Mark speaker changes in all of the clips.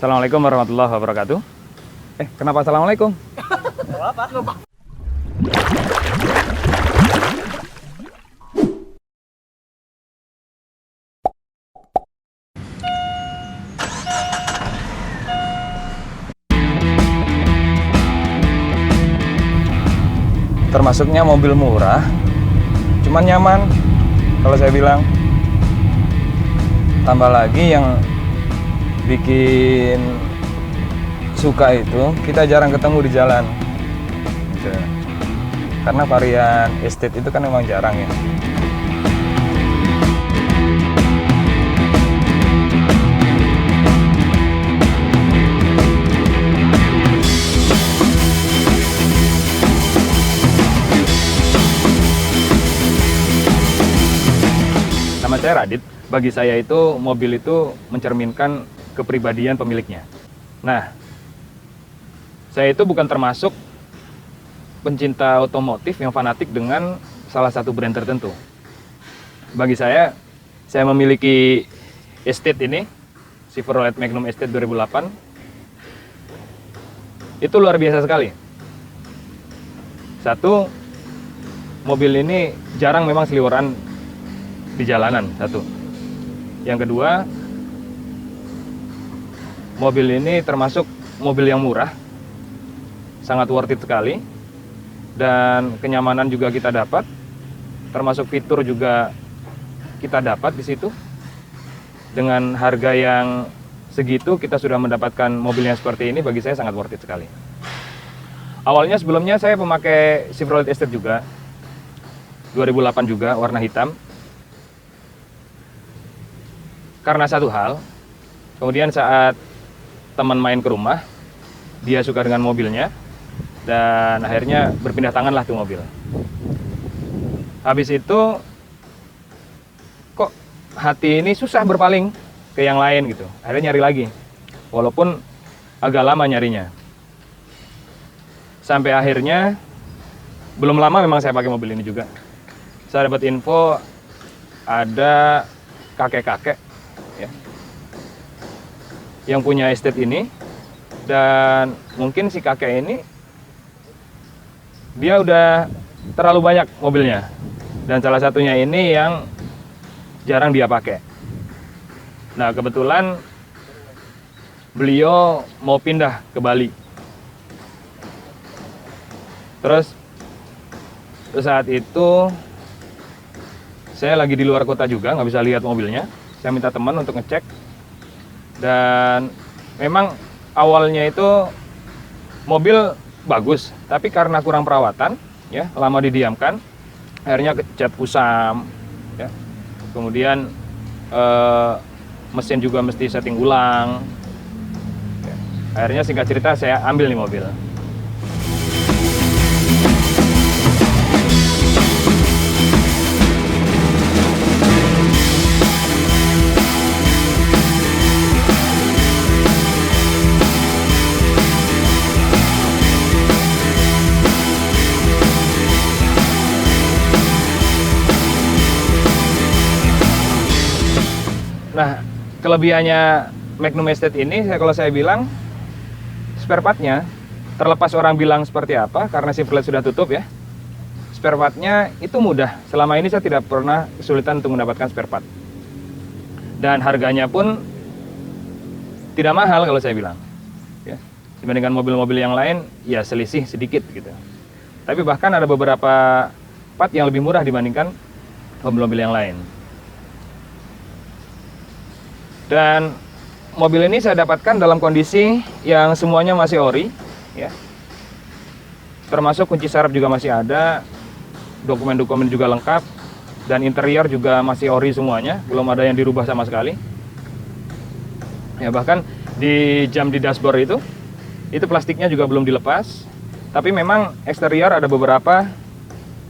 Speaker 1: Assalamualaikum warahmatullahi wabarakatuh. Kenapa assalamualaikum?
Speaker 2: Apa?
Speaker 1: Termasuknya mobil murah, cuman nyaman kalau saya bilang. Tambah lagi yang bikin suka itu, kita jarang ketemu di jalan gitu. Karena varian estate itu kan memang jarang ya. Nama saya Radit. Bagi saya itu mobil itu mencerminkan kepribadian pemiliknya. Nah, saya itu bukan termasuk pencinta otomotif yang fanatik dengan salah satu brand tertentu. Bagi saya memiliki Estate ini, Chevrolet Magnum Estate 2008. Itu luar biasa sekali. Satu, mobil ini jarang memang seliweran di jalanan, satu. Yang kedua, mobil ini termasuk mobil yang murah, sangat worth it sekali, dan kenyamanan juga kita dapat, termasuk fitur juga kita dapat di situ. Dengan harga yang segitu kita sudah mendapatkan mobil yang seperti ini, bagi saya sangat worth it sekali. Awalnya sebelumnya saya pemakai Chevrolet Estate juga, 2008 juga, warna hitam. Karena satu hal, kemudian saat teman main ke rumah, dia suka dengan mobilnya, dan akhirnya berpindah tangan lah tuh mobil. Habis itu, kok hati ini susah berpaling ke yang lain gitu. Akhirnya nyari lagi, walaupun agak lama nyarinya. Sampai akhirnya, belum lama memang saya pakai mobil ini juga. Saya dapat info, ada kakek-kakek ya, yang punya estate ini, dan mungkin si kakek ini dia udah terlalu banyak mobilnya, dan salah satunya ini yang jarang dia pakai. Nah, kebetulan beliau mau pindah ke Bali. Terus saat itu saya lagi di luar kota juga, nggak bisa lihat mobilnya. Saya minta teman untuk ngecek, dan memang awalnya itu mobil bagus, tapi karena kurang perawatan, ya, lama didiamkan, akhirnya cat kusam, ya. Kemudian mesin juga mesti setting ulang. Ya. Akhirnya singkat cerita saya ambil nih mobil. Nah, kelebihannya Magnum Estate ini, kalau saya bilang, spare partnya, terlepas orang bilang seperti apa, karena Chevrolet sudah tutup ya, spare partnya itu mudah. Selama ini saya tidak pernah kesulitan untuk mendapatkan spare part. Dan harganya pun tidak mahal kalau saya bilang. Ya. Dibandingkan mobil-mobil yang lain, ya selisih sedikit gitu. Tapi bahkan ada beberapa part yang lebih murah dibandingkan mobil-mobil yang lain. Dan mobil ini saya dapatkan dalam kondisi yang semuanya masih ori, ya. Termasuk kunci saraf juga masih ada, dokumen-dokumen juga lengkap, dan interior juga masih ori semuanya, belum ada yang dirubah sama sekali. Ya, bahkan di jam di dashboard itu plastiknya juga belum dilepas, tapi memang eksterior ada beberapa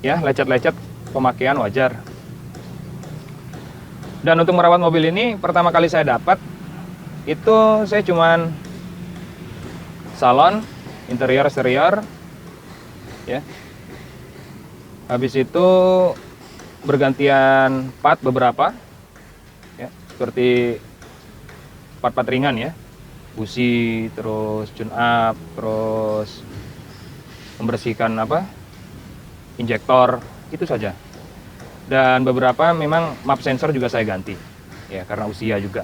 Speaker 1: ya lecet-lecet pemakaian wajar. Dan untuk merawat mobil ini, pertama kali saya dapat, itu saya cuman salon, interior, eksterior, ya. Habis itu bergantian part beberapa, ya, seperti part-part ringan ya. busi, terus tune up, terus membersihkan injektor, itu saja. Dan beberapa memang map sensor juga saya ganti, ya karena usia juga.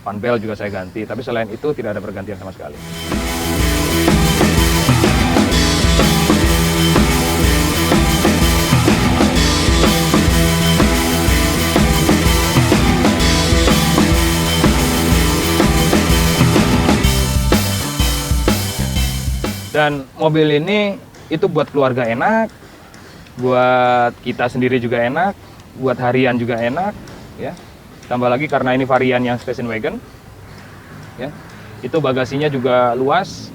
Speaker 1: Fan belt juga saya ganti, tapi selain itu tidak ada pergantian sama sekali. Dan mobil ini itu buat keluarga enak, buat kita sendiri juga enak, buat harian juga enak, ya. Tambah lagi karena ini varian yang station wagon, ya. Itu bagasinya juga luas.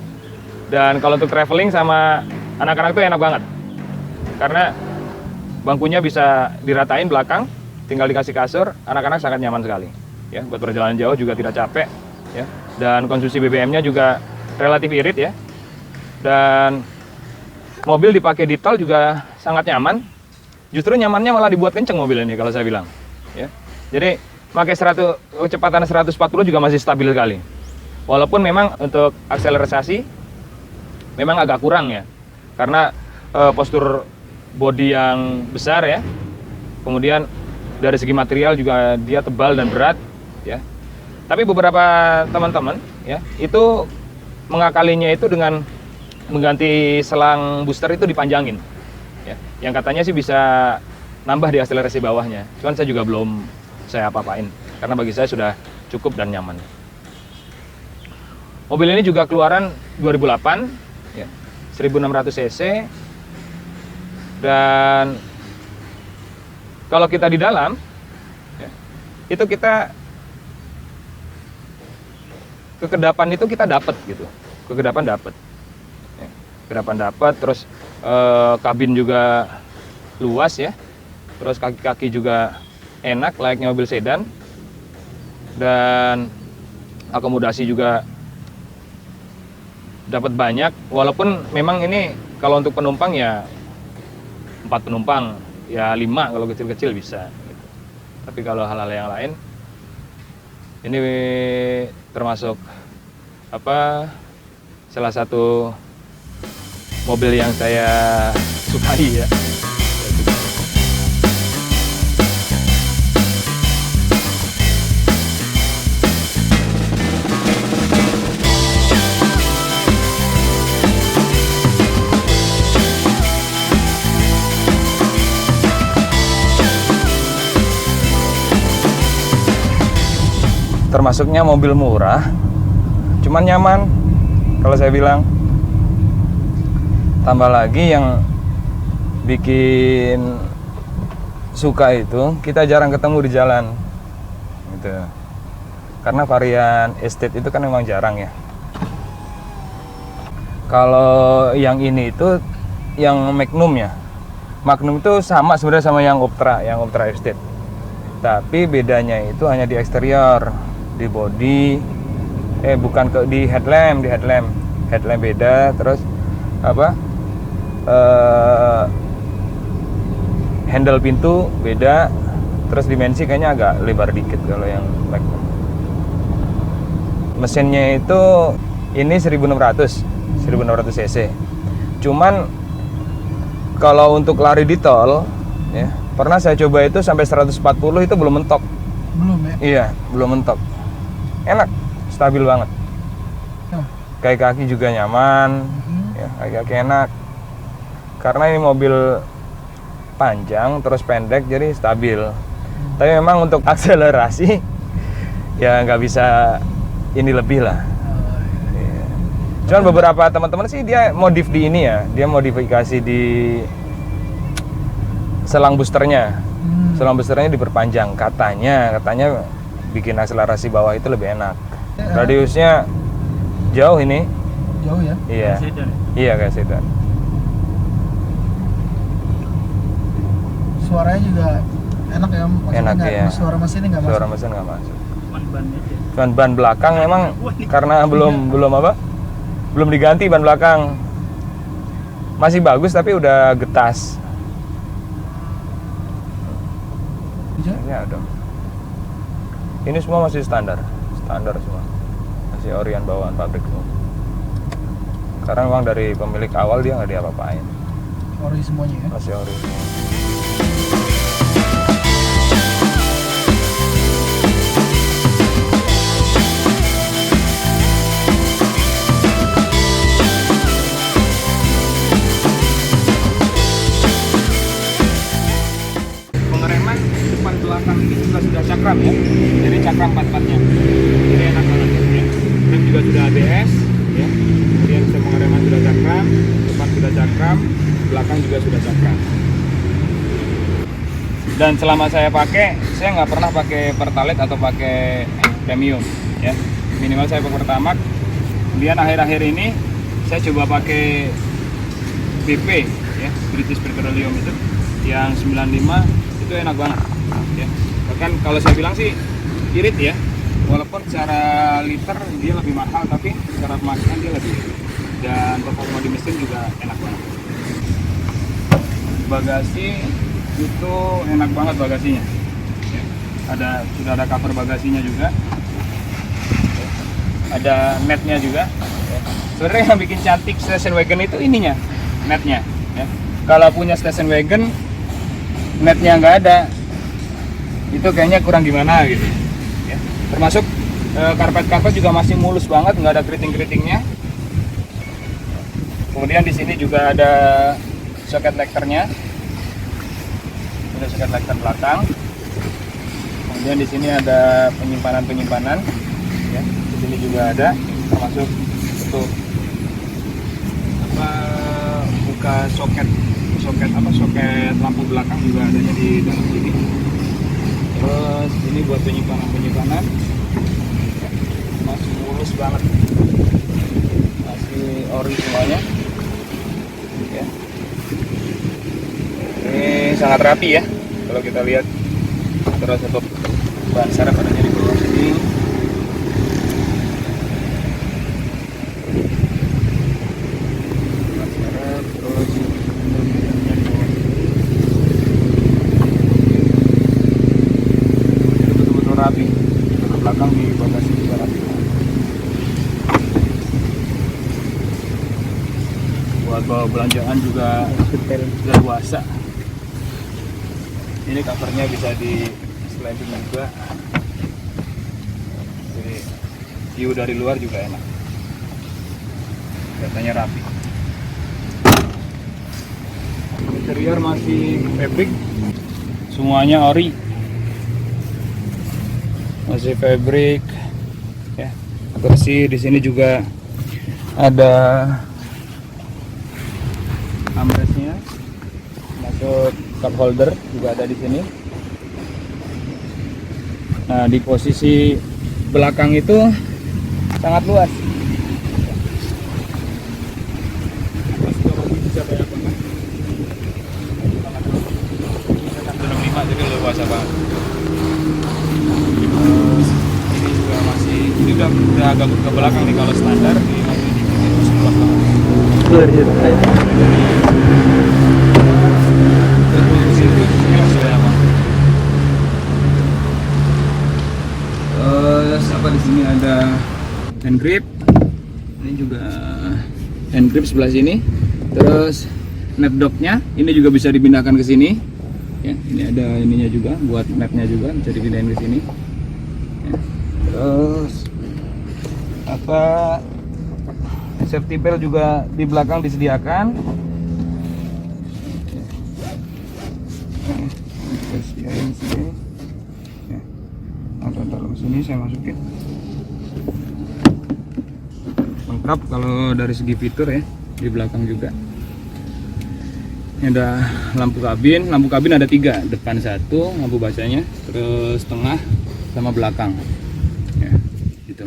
Speaker 1: Dan kalau untuk traveling sama anak-anak itu enak banget. Karena bangkunya bisa diratain belakang, tinggal dikasih kasur, anak-anak sangat nyaman sekali. Ya, buat perjalanan jauh juga tidak capek, ya. Dan konsumsi BBM-nya juga relatif irit, ya. Dan mobil dipakai di tol juga sangat nyaman. Justru nyamannya malah dibuat kenceng mobil ini kalau saya bilang, ya. Jadi pakai kecepatan 140 juga masih stabil sekali. Walaupun memang untuk akselerasi memang agak kurang, ya. Karena postur bodi yang besar, ya. Kemudian dari segi material juga dia tebal dan berat, ya. Tapi beberapa teman-teman, ya, itu mengakalinya itu dengan mengganti selang booster itu dipanjangin, ya. Yang katanya sih bisa nambah di akselerasi bawahnya. Cuman saya juga belum saya apa-apain karena bagi saya sudah cukup dan nyaman. Mobil ini juga keluaran 2008, ya, 1600 cc. Dan kalau kita di dalam, ya, itu kita kekedapan itu kita dapat gitu, kekedapan dapat. Kedapan dapat, terus kabin juga luas, ya, terus kaki-kaki juga enak layaknya mobil sedan, dan akomodasi juga dapat banyak. Walaupun memang ini kalau untuk penumpang ya 4 penumpang, ya 5 kalau kecil-kecil bisa, gitu. Tapi kalau hal-hal yang lain ini termasuk salah satu mobil yang saya sukai, ya. Termasuknya mobil murah, cuman nyaman kalau saya bilang. Tambah lagi yang bikin suka itu kita jarang ketemu di jalan, gitu. Karena varian estate itu kan memang jarang, ya. Kalau yang ini itu yang Magnum, ya. Magnum itu sama sebenarnya sama yang Optra Estate. Tapi bedanya itu hanya di eksterior, di body, di headlamp beda, terus handle pintu beda, terus dimensi kayaknya agak lebar dikit kalau yang Magnum. Mesinnya itu ini 1600 cc. Cuman kalau untuk lari di tol, ya, pernah saya coba itu sampai 140 itu belum mentok.
Speaker 2: Belum, ya?
Speaker 1: Iya, belum mentok. Enak, stabil banget. Kaki-kaki juga nyaman, ya, kaki-kaki enak. Karena ini mobil panjang terus pendek jadi stabil. Tapi memang untuk akselerasi ya nggak bisa ini lebih lah. Iya. Cuman beberapa teman-teman sih dia modif di ini, ya, dia modifikasi di selang boosternya. Selang boosternya diperpanjang, katanya bikin akselerasi bawah itu lebih enak. Radiusnya jauh ini.
Speaker 2: Jauh, ya?
Speaker 1: Iya. Iya, kayak sedan.
Speaker 2: Suaranya juga enak, ya? Maksudnya
Speaker 1: Enak, ya.
Speaker 2: Suara mesinnya nggak masuk.
Speaker 1: Suara mesin nggak masuk. Cuman ban belakang memang karena belum diganti ban belakang. Masih bagus tapi udah getas. Ya, udah. Ini semua masih standar semua. Masih masih orian bawaan pabrik semua. Karena memang dari pemilik awal dia nggak diapa-apain,
Speaker 2: Ori semuanya ya.
Speaker 1: masih ori. Pengereman depan belakang ini juga sudah cakram ya, jadi cakram 4-4-nya, jadi enak banget ya. Rem juga sudah ABS ya, kemudian sistem pengereman sudah cakram, depan sudah cakram, belakang juga sudah cakram. Dan selama saya pakai, saya nggak pernah pakai Pertalite atau pakai premium ya, minimal saya pakai Pertamax. Kemudian akhir-akhir ini saya coba pakai BP ya, British Petroleum itu yang 95, itu enak banget ya. Bahkan kalau saya bilang sih irit ya, walaupun secara liter dia lebih mahal, tapi secara pemasukan dia lebih irit. Dan performa di mesin juga enak banget. Bagasi itu enak banget bagasinya ya. Sudah ada cover bagasinya juga ya. Ada matnya juga ya. Sebenarnya yang bikin cantik station wagon itu ininya, matnya ya. Kalau punya station wagon matnya nggak ada, itu kayaknya kurang gimana gitu ya. Termasuk karpet juga masih mulus banget, nggak ada keriting-keritingnya. Kemudian di sini juga ada soket lekternya, ada soket lekter belakang. Kemudian di sini ada penyimpanan ya. Di sini juga ada, termasuk untuk buka soket lampu belakang juga adanya di dalam sini. Terus ini buat penyimpanan ya, masih mulus banget, masih ori semuanya ya. Ini sangat rapi ya kalau kita lihat. Terus untuk ban serep adanya di bawah sini. Ban serep, terus betul-betul rapi. Ke belakang di bagasi juga rapi. Buat bawa belanjaan juga luasa. Ini covernya bisa di sliding juga, jadi view dari luar juga enak, kelihatannya rapi. Interior masih fabric, semuanya ori, masih fabric ya. Kursi di sini juga ada armrestnya, masuk cup holder juga ada di sini. Nah, di posisi belakang itu sangat luas. Bisa banyak banget. 65, jadi luas banget. Ini juga masih, ini udah agak ke belakang nih kalau standar di mobil ini masih luas banget. Terus apa di sini ada hand grip, ini juga hand grip sebelah sini. Terus nut docknya ini juga bisa dipindahkan ke sini. Ya, ini ada ininya juga buat nutnya juga bisa dipindahin ke sini. Ya. Terus apa safety belt juga di belakang disediakan. Sini. Ya. Atau dalam sini saya masukin. Lengkap kalau dari segi fitur ya, di belakang juga. Ini ada lampu kabin ada 3, depan 1 lampu bacanya, terus tengah sama belakang. Ya, gitu.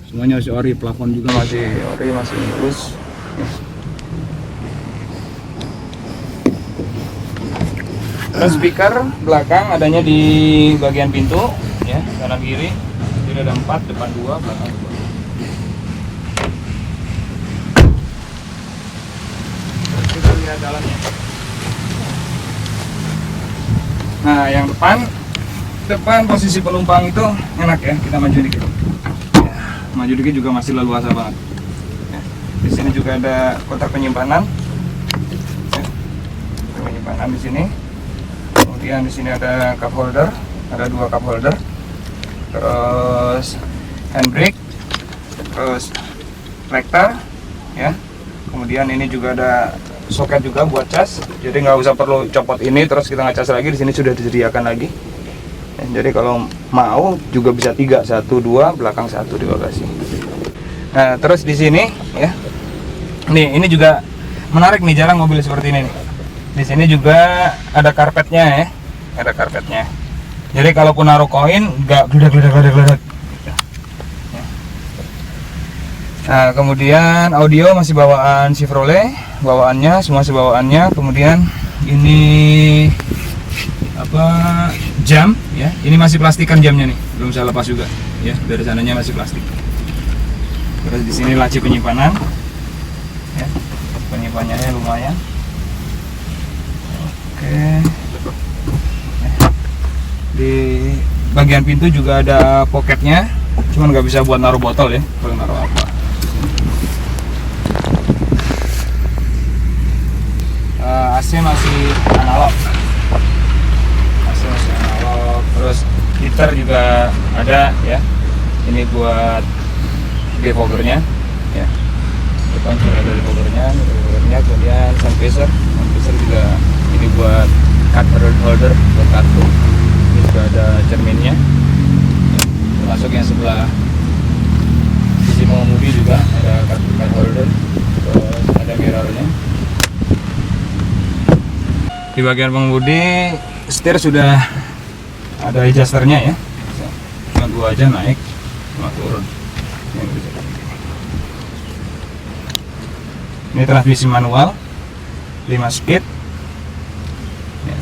Speaker 1: Semuanya masih ori, plafon juga masih ori, masih mulus. Ya. Terus speaker belakang adanya di bagian pintu ya, kanan kiri. Jadi ada 4, depan 2, belakang 2. Kita lihat dalamnya. Nah, yang depan depan posisi penumpang itu enak ya, kita maju dikit. Ya, maju dikit juga masih leluasa banget. Ya, di sini juga ada kotak penyimpanan. Ya, kotak penyimpanan di sini. Kemudian di sini ada cup holder, ada 2 cup holder. Terus handbrake, terus rektar, ya. Kemudian ini juga ada soket juga buat cas, jadi nggak usah perlu copot ini terus kita ngecas lagi. Di sini sudah disediakan lagi. Ya, jadi kalau mau juga bisa 3, 1, 2, belakang 1 di bagasi. Nah, terus di sini ya, nih ini juga menarik nih, jarang mobil seperti ini nih. Di sini juga ada karpetnya ya, ada karpetnya. Jadi kalaupun naruh koin nggak geledak. Nah, kemudian audio masih bawaan Chevrolet, bawaannya semua bawaannya. Kemudian ini apa, jam ya, ini masih plastikan jamnya nih, belum saya lepas juga ya, dari sananya masih plastik. Terus di sini laci penyimpanan ya, penyimpanannya lumayan. Oke ya. Di bagian pintu juga ada poketnya, cuman nggak bisa buat naruh botol ya, kalau naruh apa. AC masih analog, AC masih analog. Terus heater juga ada ya, ini buat defoggernya ya, depan juga ada defoggernya. Kemudian sun visor juga ini buat card holder, buat kartu. Ini juga ada cerminnya ya. Termasuk yang sebelah sisi pengemudi juga ada card holder, terus ada mirrornya. Di bagian pengemudi setir sudah ada adjusternya ya, cuma 2 aja, naik cuma turun. Ini transmisi manual 5 speed ya.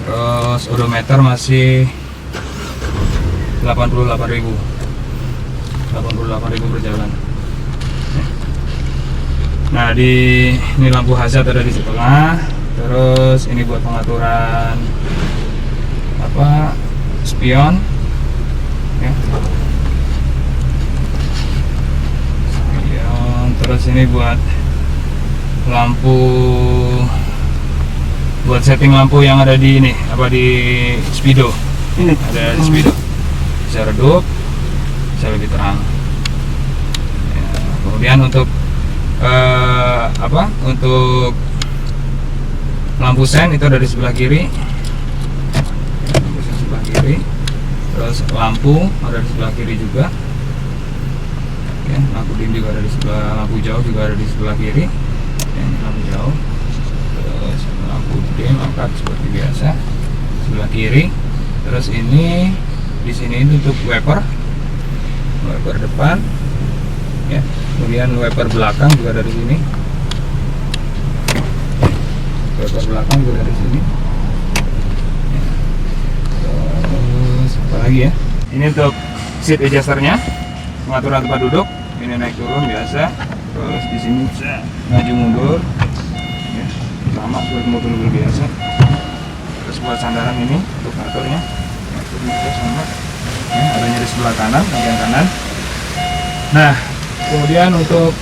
Speaker 1: Terus odometer masih 88.000 berjalan. Nah, ini lampu hazard ada di sebelah. Terus ini buat pengaturan apa, spion ya. Spion. Terus ini buat lampu, buat setting lampu yang ada di ini apa, di speedo. Ini ada di speedo, bisa redup, bisa lebih terang ya. Kemudian untuk untuk lampu sen itu ada di sebelah kiri, lampu sen sebelah kiri. Terus lampu ada di sebelah kiri juga. Oke, lampu dim juga ada di sebelah, lampu jauh juga ada di sebelah kiri. Oke, ini lampu jauh. Terus lampu dim angkat seperti biasa sebelah kiri. Terus ini di sini untuk wiper depan ya. Kemudian wiper belakang juga ada di sini. Wiper belakang juga dari sini. Terus apa lagi ya? Ini untuk seat adjusternya, pengaturan tempat duduk. Ini naik turun biasa. Terus di sini bisa maju mundur, ya, sama seperti mobil biasa. Terus buat sandaran ini untuk ngaturnya, sama. Ya, adanya di sebelah kanan, bagian kanan. Nah, kemudian untuk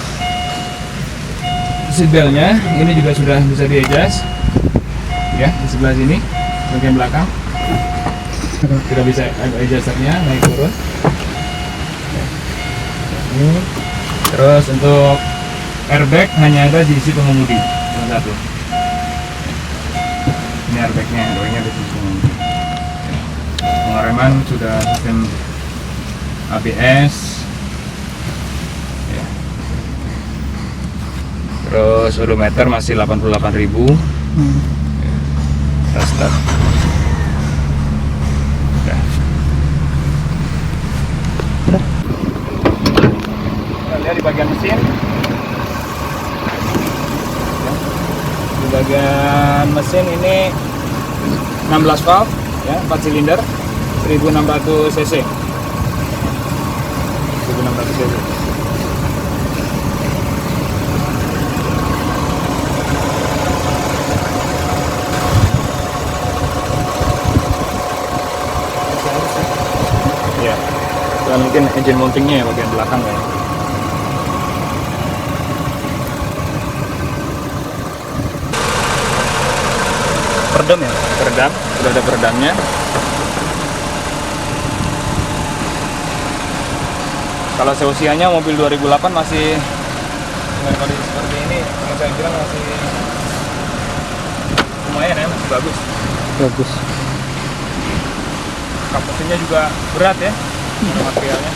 Speaker 1: seatbeltnya ini juga sudah bisa di-adjust ya, di sebelah sini bagian belakang sudah bisa ada adjusternya, naik turun. Ini. Terus untuk airbag hanya ada di sisi pengemudi, cuma 1. Ini airbagnya, airbagnya di sisi pengemudi. Pengereman sudah sistem ABS. Terus odometer masih 88.000. Kita start. Udah. Kita lihat di bagian mesin. Di bagian mesin ini 16 valve ya, 4 silinder, 1600 cc. 1600 cc. engine mountingnya ya, bagian belakang ya.
Speaker 2: Peredam ya?
Speaker 1: Peredam, sudah ada peredamnya. Kalau seusianya mobil 2008 masih dengan kondisi seperti ini, yang saya bilang masih lumayan ya, masih bagus.
Speaker 2: Bagus.
Speaker 1: Kap mesinnya juga berat ya, materialnya.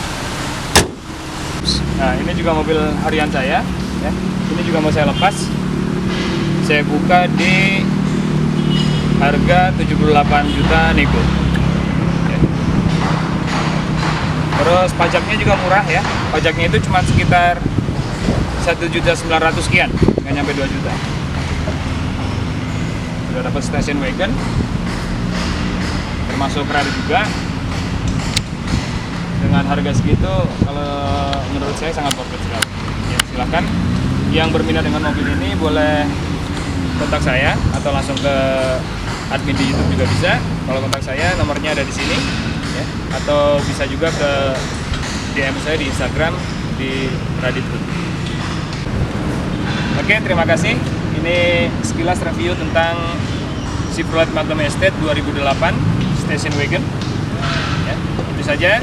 Speaker 1: Nah, ini juga mobil harian saya ya. Ini juga mau saya lepas. Saya buka di harga 78 juta nego. Ya. Terus pajaknya juga murah ya. Pajaknya itu cuma sekitar 1.900.000 sekian, nggak nyampe 2 juta. Sudah dapat station wagon, termasuk kredit juga. Dengan harga segitu, kalau menurut saya sangat worth it sekali. Ya, silakan yang berminat dengan mobil ini boleh kontak saya atau langsung ke admin di YouTube juga bisa. Kalau kontak saya nomornya ada di sini ya. Atau bisa juga ke DM saya di Instagram di Radit. Oke, terima kasih. Ini sekilas review tentang Chevrolet Magnum Estate 2008 Station Wagon. Ya, itu saja.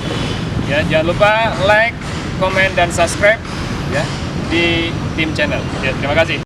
Speaker 1: Ya, jangan lupa like, komen, dan subscribe ya di tim channel. Ya, terima kasih.